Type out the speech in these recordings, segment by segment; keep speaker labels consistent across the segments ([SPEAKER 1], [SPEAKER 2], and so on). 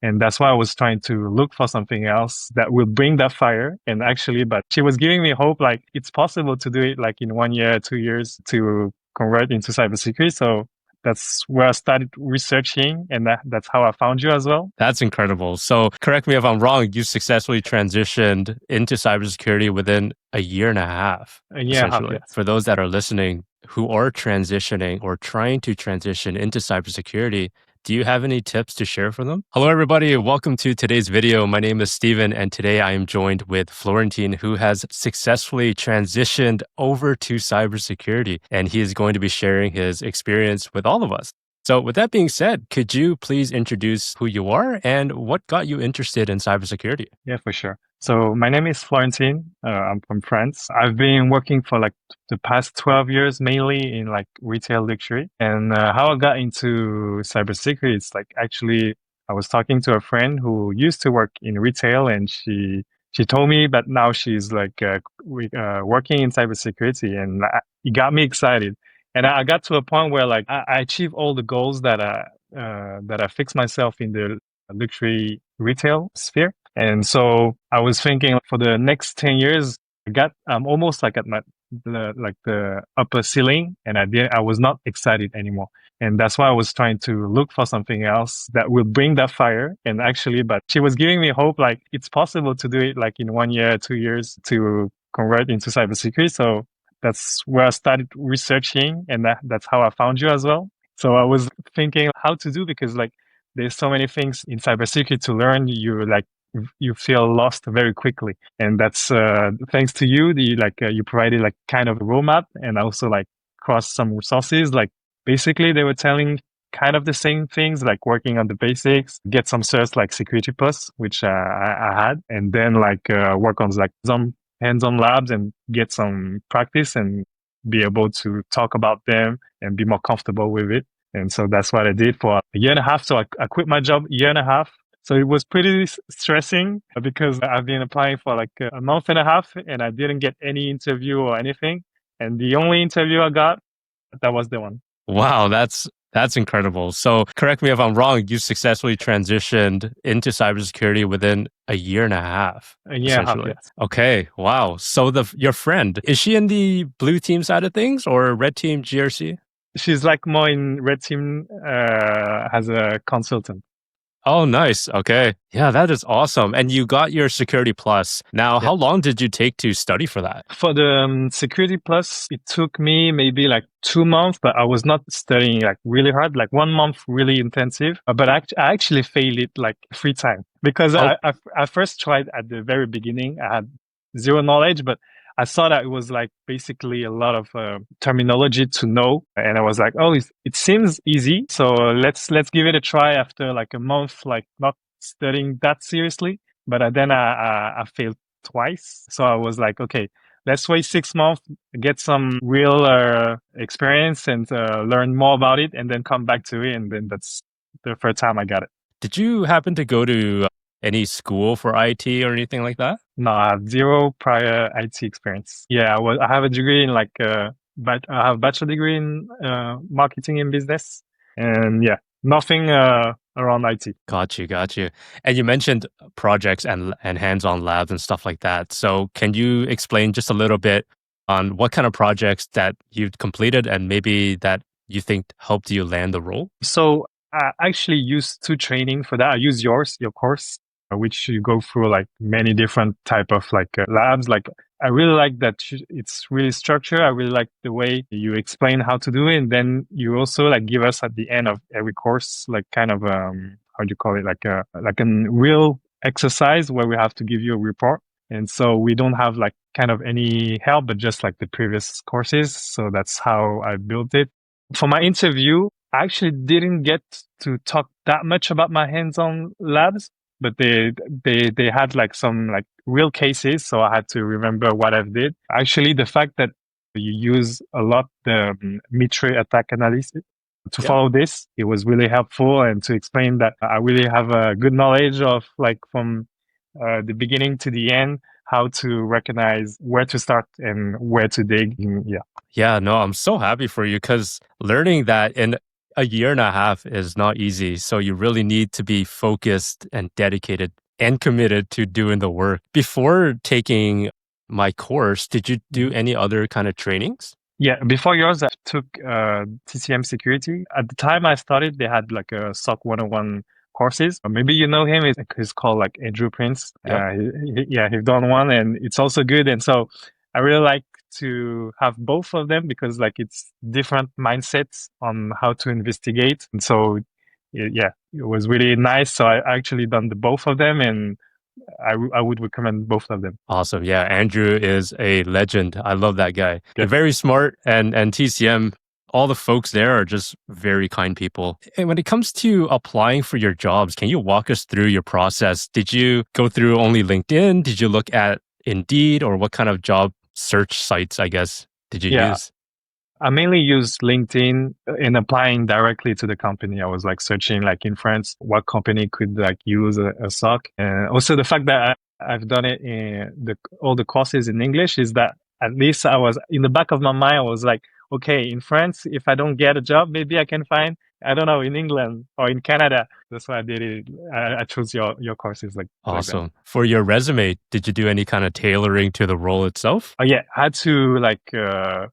[SPEAKER 1] And that's why I was trying to look for something else that will bring that fire. And actually, but she was giving me hope, like it's possible to do it like in 1 year, 2 years to convert into cybersecurity. So that's where I started researching, and that's how I found you as well.
[SPEAKER 2] That's incredible. So correct me if I'm wrong, you successfully transitioned into cybersecurity within a year and a half,
[SPEAKER 1] A year and a half,
[SPEAKER 2] essentially.
[SPEAKER 1] yes.
[SPEAKER 2] For those that are listening who are transitioning or trying to transition into cybersecurity, do you have any tips to share for them? Hello, everybody. Welcome to today's video. My name is Steven, and today I am joined with Florentine, who has successfully transitioned over to cybersecurity, and he is going to be sharing his experience with all of us. So with that being said, could you please introduce who you are and what got you interested in cybersecurity?
[SPEAKER 1] Yeah, for sure. So my name is Florentine. I'm from France. I've been working for like the past 12 years, mainly in like retail luxury. And how I got into cybersecurity, it's like actually I was talking to a friend who used to work in retail, and she told me that now she's like working in cybersecurity, and it got me excited. And I got to a point where like I achieved all the goals that I fixed myself in the luxury retail sphere. And so I was thinking for the next 10 years, I'm almost like at the upper ceiling, and I was not excited anymore. And that's why I was trying to look for something else that will bring that fire. And actually, but she was giving me hope, like it's possible to do it like in 1 year, 2 years to convert into cybersecurity. So that's where I started researching, and that's how I found you as well. So I was thinking how to do, because like there's so many things in cybersecurity to learn. You feel lost very quickly, and that's thanks to you. You provided like kind of a roadmap, and also like cross some resources. Like basically, they were telling kind of the same things, like working on the basics, get some certs like Security Plus, which I had, and then work on like some hands-on labs and get some practice and be able to talk about them and be more comfortable with it. And so that's what I did for a year and a half. So I quit my job a year and a half. So it was pretty stressing because I've been applying for like a month and a half, and I didn't get any interview or anything. And the only interview I got, that was the one.
[SPEAKER 2] Wow, that's incredible. So correct me if I'm wrong, you successfully transitioned into cybersecurity within a year and a half,
[SPEAKER 1] A year and a half,
[SPEAKER 2] essentially.
[SPEAKER 1] yes.
[SPEAKER 2] Okay, wow. So your friend, is she in the blue team side of things or red team GRC?
[SPEAKER 1] She's like more in red team as a consultant.
[SPEAKER 2] Oh, nice. Okay. Yeah, that is awesome. And you got your Security Plus. Now,
[SPEAKER 1] Yeah.
[SPEAKER 2] how long did you take to study for that?
[SPEAKER 1] For the Security Plus, it took me maybe like 2 months, but I was not studying like really hard, like 1 month really intensive. But I actually failed it like 3 times because
[SPEAKER 2] Oh,
[SPEAKER 1] I first tried at the very beginning. I had zero knowledge, but I saw that it was like basically a lot of terminology to know, and I was like, oh, it seems easy, so let's give it a try. After like a month, like not studying that seriously, but then I failed twice. So I was like, okay, let's wait 6 months, get some real experience, and learn more about it, and then come back to it. And then that's the first time I got it.
[SPEAKER 2] did you happen to go to any school for IT or anything like that?
[SPEAKER 1] No, I have zero prior IT experience. Yeah, I have a degree in but I have a bachelor degree in marketing and business, and yeah, nothing around IT.
[SPEAKER 2] Got you. And you mentioned projects and hands-on labs and stuff like that. So can you explain just a little bit on what kind of projects that you've completed and maybe that you think helped you land the role?
[SPEAKER 1] So I actually used two training for that. I use your course, which you go through like many different type of labs. Like I really like that it's really structured. I really like the way you explain how to do it, and then you also like give us at the end of every course like kind of how do you call it, like a real exercise where we have to give you a report. And so we don't have like kind of any help, but just like the previous courses. So that's how I built it. For my interview, I actually didn't get to talk that much about my hands-on labs, but they had like some like real cases, so I had to remember what I did. Actually, the fact that you use a lot the MITRE attack analysis to
[SPEAKER 2] Yeah.
[SPEAKER 1] follow this, it was really helpful, and to explain that I really have a good knowledge of like from the beginning to the end, how to recognize where to start and where to dig. Yeah.
[SPEAKER 2] Yeah, no, I'm so happy for you because learning that in a year and a half is not easy. So you really need to be focused and dedicated and committed to doing the work. Before taking my course, did you do any other kind of trainings?
[SPEAKER 1] Yeah, before yours, I took TCM security. At the time I started, they had like a SOC 101 courses. Maybe you know him. He's called like Andrew Prince.
[SPEAKER 2] Yep.
[SPEAKER 1] Yeah, he's done one and it's also good. And so I really like to have both of them because like it's different mindsets on how to investigate. And so, yeah, it was really nice. So I actually done the both of them and I would recommend both of them.
[SPEAKER 2] Awesome. Yeah, Andrew is a legend. I love that guy.
[SPEAKER 1] Yeah.
[SPEAKER 2] They're very smart and TCM, all the folks there are just very kind people. And when it comes to applying for your jobs, can you walk us through your process? Did you go through only LinkedIn? Did you look at Indeed, or what kind of job search sites, I guess, did you
[SPEAKER 1] Yeah.
[SPEAKER 2] use?
[SPEAKER 1] I mainly use LinkedIn in applying directly to the company. I was like searching like in France, what company could like use a SOC. And also the fact that I've done it in all the courses in English is that at least I was in the back of my mind, I was like, okay, in France, if I don't get a job, maybe I can find, I don't know, in England or in Canada. That's why I did it. I chose your courses like that.
[SPEAKER 2] Awesome. For your resume, did you do any kind of tailoring to the role itself?
[SPEAKER 1] Oh yeah, I had to like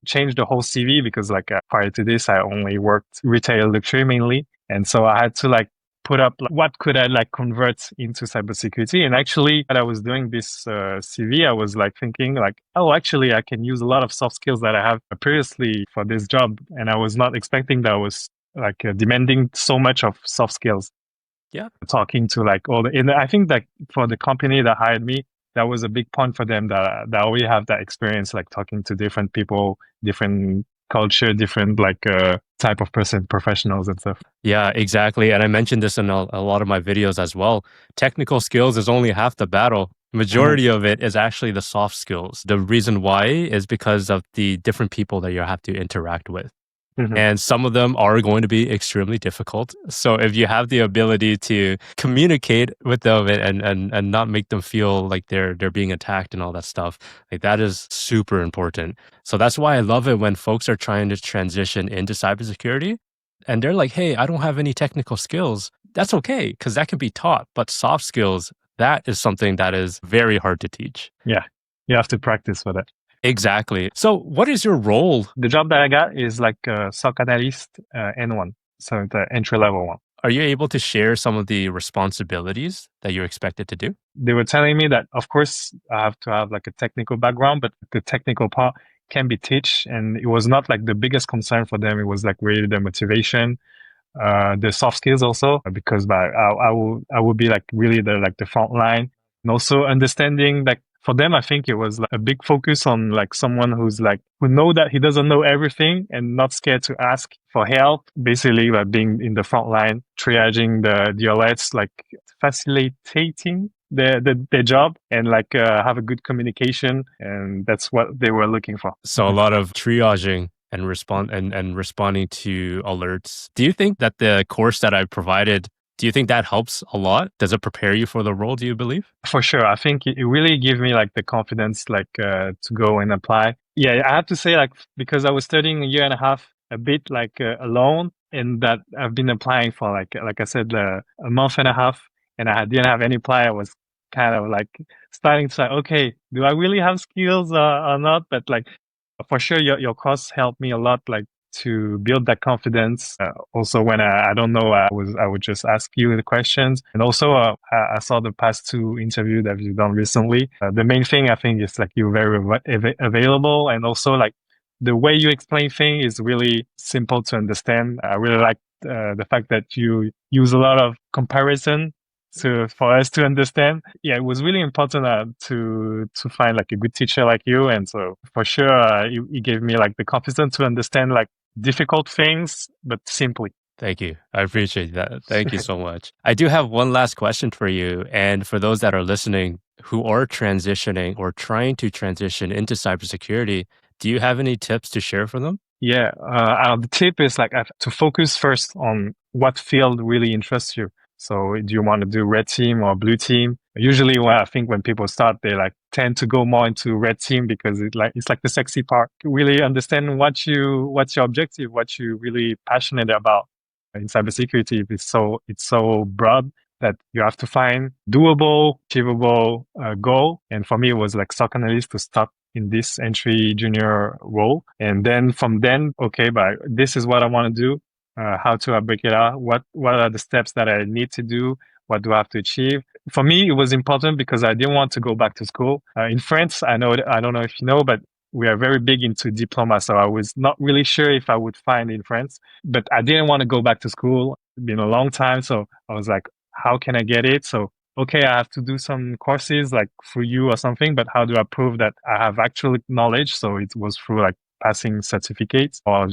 [SPEAKER 1] change the whole CV because like prior to this, I only worked retail luxury mainly, and so I had to like put up like, what could I like convert into cybersecurity. And actually, when I was doing this CV, I was like thinking like, oh, actually, I can use a lot of soft skills that I have previously for this job, and I was not expecting that I was like demanding so much of soft skills.
[SPEAKER 2] Yeah.
[SPEAKER 1] Talking to like all the, and I think that for the company that hired me, that was a big point for them that I already have that experience, like talking to different people, different culture, different like type of person, professionals and stuff.
[SPEAKER 2] Yeah, exactly. And I mentioned this in a lot of my videos as well. Technical skills is only half the battle. Majority of it is actually the soft skills. The reason why is because of the different people that you have to interact with.
[SPEAKER 1] Mm-hmm.
[SPEAKER 2] And some of them are going to be extremely difficult. So if you have the ability to communicate with them and not make them feel like they're being attacked and all that stuff, like that is super important. So that's why I love it when folks are trying to transition into cybersecurity and they're like, hey, I don't have any technical skills. That's okay, because that can be taught. But soft skills, that is something that is very hard to teach.
[SPEAKER 1] Yeah, you have to practice for that.
[SPEAKER 2] Exactly. So what is your role?
[SPEAKER 1] The job that I got is like a SOC Analyst N1, so the entry level one.
[SPEAKER 2] Are you able to share some of the responsibilities that you're expected to do?
[SPEAKER 1] They were telling me that, of course, I have to have like a technical background, but the technical part can be taught. And it was not like the biggest concern for them. It was like really the motivation, the soft skills also, because I will be like really the front line, and also understanding like for them, I think it was like a big focus on like someone who's like who know that he doesn't know everything and not scared to ask for help. Basically, like being in the front line, triaging the alerts, like facilitating their job and like have a good communication, and that's what they were looking for.
[SPEAKER 2] So a lot of triaging and responding to alerts. Do you think that the course that I provided, do you think that helps a lot? Does it prepare you for the role, do you believe?
[SPEAKER 1] For sure. I think it really gave me like the confidence like to go and apply. Yeah, I have to say like because I was studying a year and a half a bit like alone, and that I've been applying for like I said a month and a half, and I didn't have any apply. I was kind of like starting to like, okay, do I really have skills or not? But like for sure your course helped me a lot like to build that confidence. Also when I don't know, I would just ask you the questions. And also I saw the past two interviews that you've done recently. The main thing I think is like you're very available, and also like the way you explain things is really simple to understand. I really like the fact that you use a lot of comparison for us to understand. Yeah, it was really important to find like a good teacher like you, and so for sure it gave me like the confidence to understand like difficult things but simply.
[SPEAKER 2] Thank you. I appreciate that. Thank you so much. I do have one last question for you. And for those that are listening who are transitioning or trying to transition into cybersecurity, do you have any tips to share for them?
[SPEAKER 1] Yeah, the tip is like to focus first on what field really interests you. So do you want to do red team or blue team? Usually I think when people start, they like tend to go more into red team because it's like the sexy part. Really understand what's your objective, what you really passionate about. in cybersecurity, it's so broad that you have to find doable, achievable goal. And for me, it was like SOC analyst to start in this entry junior role. And then from then, okay, but this is what I want to do. How to break it out? What are the steps that I need to do? What do I have to achieve? For me, it was important because I didn't want to go back to school. In France, I don't know if you know, but we are very big into diploma. So I was not really sure if I would find in France, but I didn't want to go back to school. It's been a long time. So I was like, how can I get it? So, okay, I have to do some courses like through you or something, but how do I prove that I have actual knowledge? So it was through like passing certificates or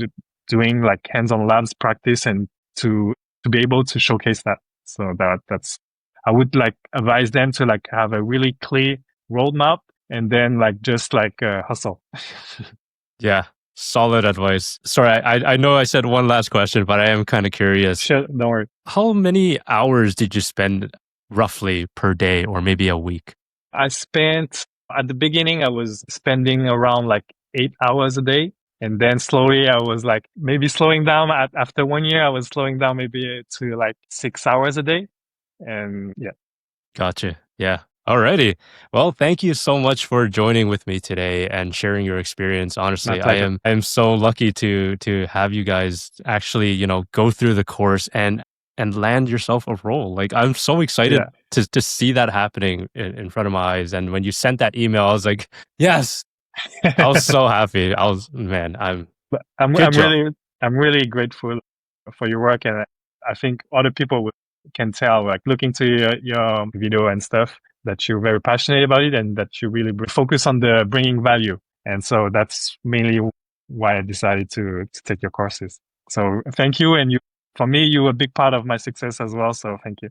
[SPEAKER 1] doing like hands-on labs practice and to be able to showcase that. So that's I would like advise them to like have a really clear roadmap and then like just like hustle.
[SPEAKER 2] Yeah, solid advice. Sorry, I know I said one last question, but I am kind of curious.
[SPEAKER 1] Sure, don't worry.
[SPEAKER 2] How many hours did you spend roughly per day or maybe a week?
[SPEAKER 1] I spent at the beginning, I was spending around like 8 hours a day. And then slowly I was like maybe slowing down after 1 year, I was slowing down maybe to like 6 hours a day. And yeah.
[SPEAKER 2] Gotcha. Yeah. Alrighty. Well, thank you so much for joining with me today and sharing your experience.
[SPEAKER 1] My
[SPEAKER 2] Honestly,
[SPEAKER 1] pleasure.
[SPEAKER 2] I am so lucky to have you guys actually, go through the course and land yourself a role. Like I'm so excited
[SPEAKER 1] Yeah.
[SPEAKER 2] to see that happening in front of my eyes. And when you sent that email, I was like, yes, I was so happy. Man,
[SPEAKER 1] But I'm
[SPEAKER 2] good
[SPEAKER 1] I'm
[SPEAKER 2] job.
[SPEAKER 1] really I'm really grateful for your work, and I think other people can tell, like looking to your video and stuff, that you're very passionate about it and that you really focus on the bringing value. And so that's mainly why I decided to take your courses. So thank you, and for me, you're a big part of my success as well. So thank you.